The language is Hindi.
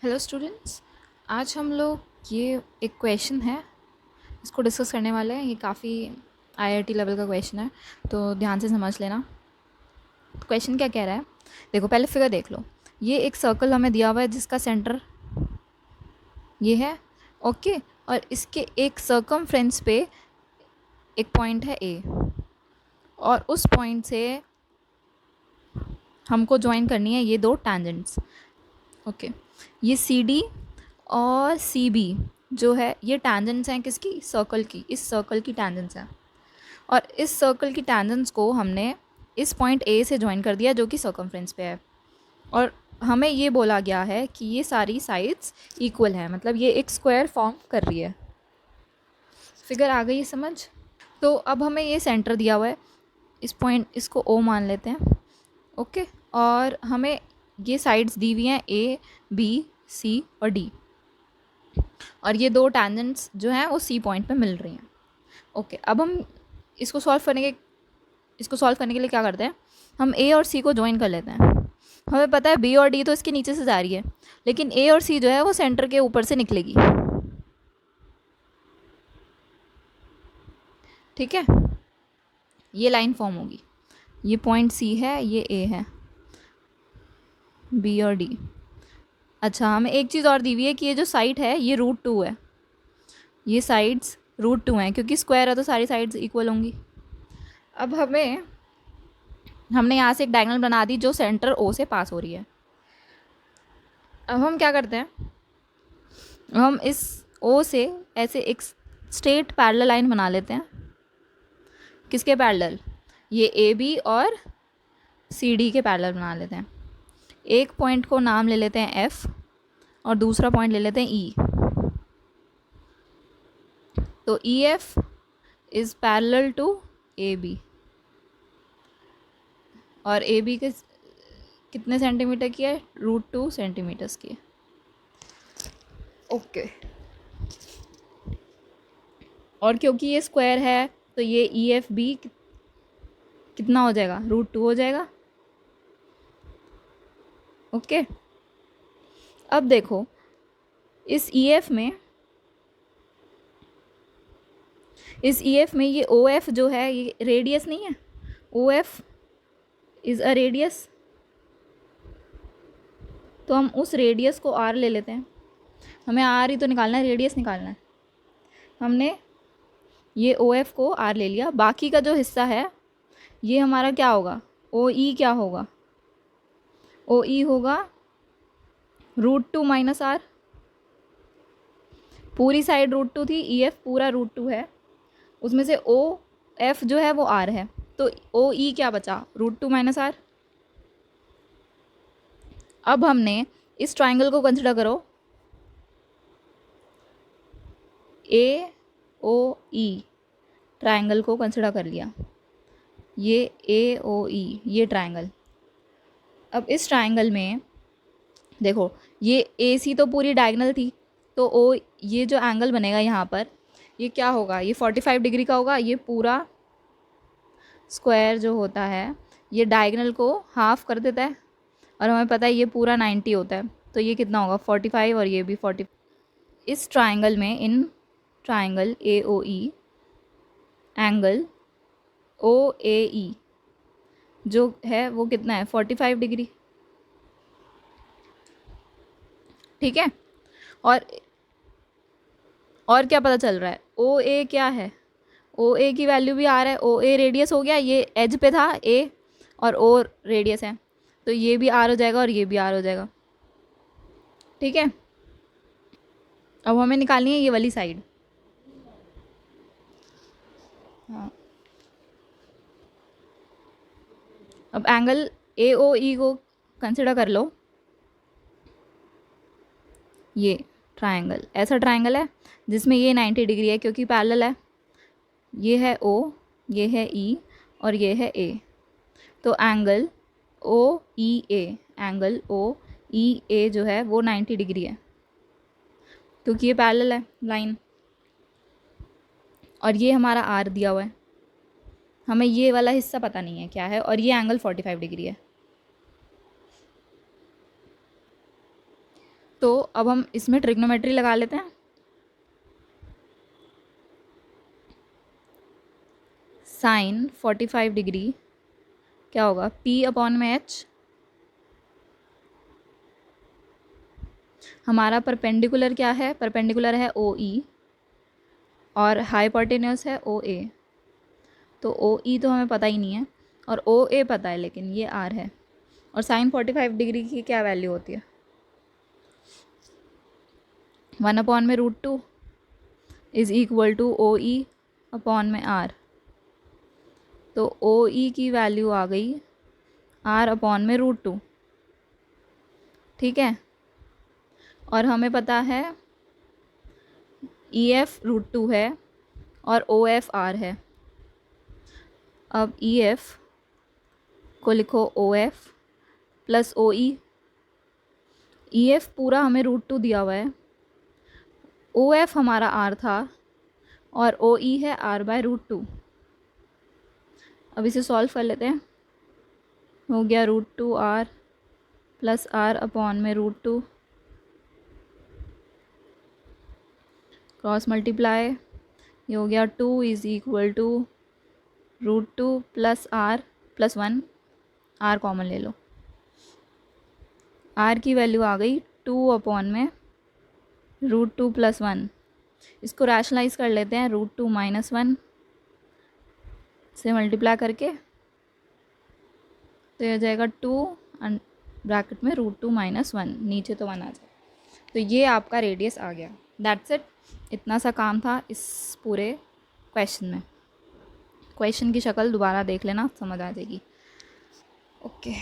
Hello students. आज हम लोग ये एक क्वेश्चन है इसको डिस्कस करने वाले हैं। ये काफ़ी आईआईटी लेवल का क्वेश्चन है, तो ध्यान से समझ लेना। तो क्वेश्चन क्या कह रहा है, देखो पहले फिगर देख लो। ये एक सर्कल हमें दिया हुआ है जिसका सेंटर ये है, ओके। और इसके एक सर्कमफ्रेंस पे एक पॉइंट है ए, और उस पॉइंट से हमको ज्वाइन करनी है ये दो टैंजेंट्स, ओके। ये सी डी और सी बी जो है ये टैंजेंट्स हैं किसकी, सर्कल की। इस सर्कल की टैंजेंट्स हैं, और इस सर्कल की टैंजेंट्स को हमने इस पॉइंट ए से ज्वाइन कर दिया जो कि सर्कमफ्रेंस पे है। और हमें ये बोला गया है कि ये सारी साइड्स इक्वल है, मतलब ये एक स्क्वायर फॉर्म कर रही है। फिगर आ गई समझ। तो अब हमें ये सेंटर दिया हुआ है, इस पॉइंट इसको ओ मान लेते हैं, ओके। और हमें ये साइड्स दी हुई हैं ए बी सी और डी, और ये दो टैंजेंट्स जो हैं वो सी पॉइंट पे मिल रही हैं, ओके। अब हम इसको सॉल्व करने के लिए क्या करते हैं, हम ए और सी को ज्वाइन कर लेते हैं। हमें पता है बी और डी तो इसके नीचे से जा रही है, लेकिन ए और सी जो है वो सेंटर के ऊपर से निकलेगी, ठीक है। ये लाइन फॉर्म होगी, ये पॉइंट सी है, ये ए है, बी और डी। अच्छा, हमें एक चीज़ और दी हुई है कि ये जो साइड है ये √2 है। ये साइड्स √2 हैं क्योंकि स्क्वायर है तो सारी साइड्स इक्वल होंगी। अब हमने यहाँ से एक डायगोनल बना दी जो सेंटर ओ से पास हो रही है। अब हम क्या करते हैं, हम इस ओ से ऐसे एक स्ट्रेट पैरेलल लाइन बना लेते हैं। किसके पैरेलल, ये ए बी और सी डी के पैरेलल बना लेते हैं। एक पॉइंट को नाम ले लेते हैं एफ और दूसरा पॉइंट ले लेते हैं ई। तो E F is parallel to A B, और ए बी के कितने सेंटीमीटर की है, √2 सेंटीमीटर्स की है, ओके। और क्योंकि ये स्क्वायर है तो ये ई एफ बी कितना हो जाएगा, √2 हो जाएगा, ओके। अब देखो इस ई एफ में ये ओ एफ जो है ये रेडियस नहीं है, O F is a radius. तो हम उस रेडियस को आर ले लेते हैं। हमें आर ही तो निकालना है, रेडियस निकालना है। हमने ये ओ एफ को आर ले लिया, बाकी का जो हिस्सा है ये हमारा क्या होगा, ओ ई क्या होगा, ओ ई होगा √2 माइनस आर। पूरी साइड √2 थी, ई एफ पूरा √2 है, उसमें से ओ एफ जो है वो आर है, तो ओ ई क्या बचा, √2 माइनस आर। अब हमने इस ट्राइंगल को कंसिडर करो, ए ओ ई ट्राइंगल को कंसिडर कर लिया, ये ए ओ ई ये ट्राइंगल। अब इस ट्राइंगल में देखो ये ए सी तो पूरी डायगोनल थी, तो ओ ये जो एंगल बनेगा यहाँ पर ये क्या होगा, ये 45 डिग्री का होगा। ये पूरा स्क्वायर जो होता है ये डायगोनल को हाफ कर देता है, और हमें पता है ये पूरा 90 होता है, तो ये कितना होगा 45, और ये भी 40। इस ट्राइंगल में, in triangle A O E, angle O ए ई जो है वो कितना है 45 डिग्री, ठीक है। और क्या पता चल रहा है, ओ ए क्या है, ओ ए की वैल्यू भी आ रहा है, ओ ए रेडियस हो गया, ये एज पे था ए और ओ रेडियस है, तो ये भी आर हो जाएगा और ये भी आर हो जाएगा, ठीक है। अब हमें निकालनी है ये वाली साइड, हाँ। अब एंगल ए ओ ई को कंसिडर कर लो, ये ट्राइंगल ऐसा ट्राइंगल है जिसमें ये 90 डिग्री है क्योंकि पैरेलल है, ये है ओ, ये है ई और ये है ए, तो एंगल ओ ई ए, एंगल ओ ई ए जो है वो 90 डिग्री है क्योंकि ये पैरेलल है लाइन, और ये हमारा आर दिया हुआ है। हमें ये वाला हिस्सा पता नहीं है क्या है, और ये एंगल 45 डिग्री है। तो अब हम इसमें ट्रिग्नोमेट्री लगा लेते हैं। साइन 45 डिग्री क्या होगा, P अपॉन में H। हमारा परपेंडिकुलर क्या है, परपेंडिकुलर है OE और हाइपोटेन्यूस है OA। तो OE तो हमें पता ही नहीं है और OA पता है, लेकिन ये R है। और साइन 45 डिग्री की क्या वैल्यू होती है, 1 अपॉन में √2 is equal to OE upon में R। तो OE की वैल्यू आ गई R अपॉन में √2, ठीक है। और हमें पता है EF √2 है और OF R है। अब EF को लिखो OF प्लस OE। EF पूरा हमें √2 दिया हुआ है, OF हमारा R था और OE है R/√2। अब इसे सॉल्व कर लेते हैं। हो गया √2R प्लस R अपॉन में √2, क्रॉस मल्टीप्लाई, ये हो गया 2 is equal to √2 plus R plus 1, R common ले लो। R की वैल्यू आ गई 2 अपॉन में √2 प्लस 1। इसको रैशनलाइज कर लेते हैं, √2 माइनस 1 से मल्टीप्लाई करके, तो ये हो जाएगा 2 ब्रैकेट में √2 माइनस 1, नीचे तो 1 आ जाए। तो ये आपका रेडियस आ गया। दैट्स इट, इतना सा काम था इस पूरे क्वेश्चन में। क्वेश्चन की शक्ल दोबारा देख लेना, समझ आ जाएगी। ओके।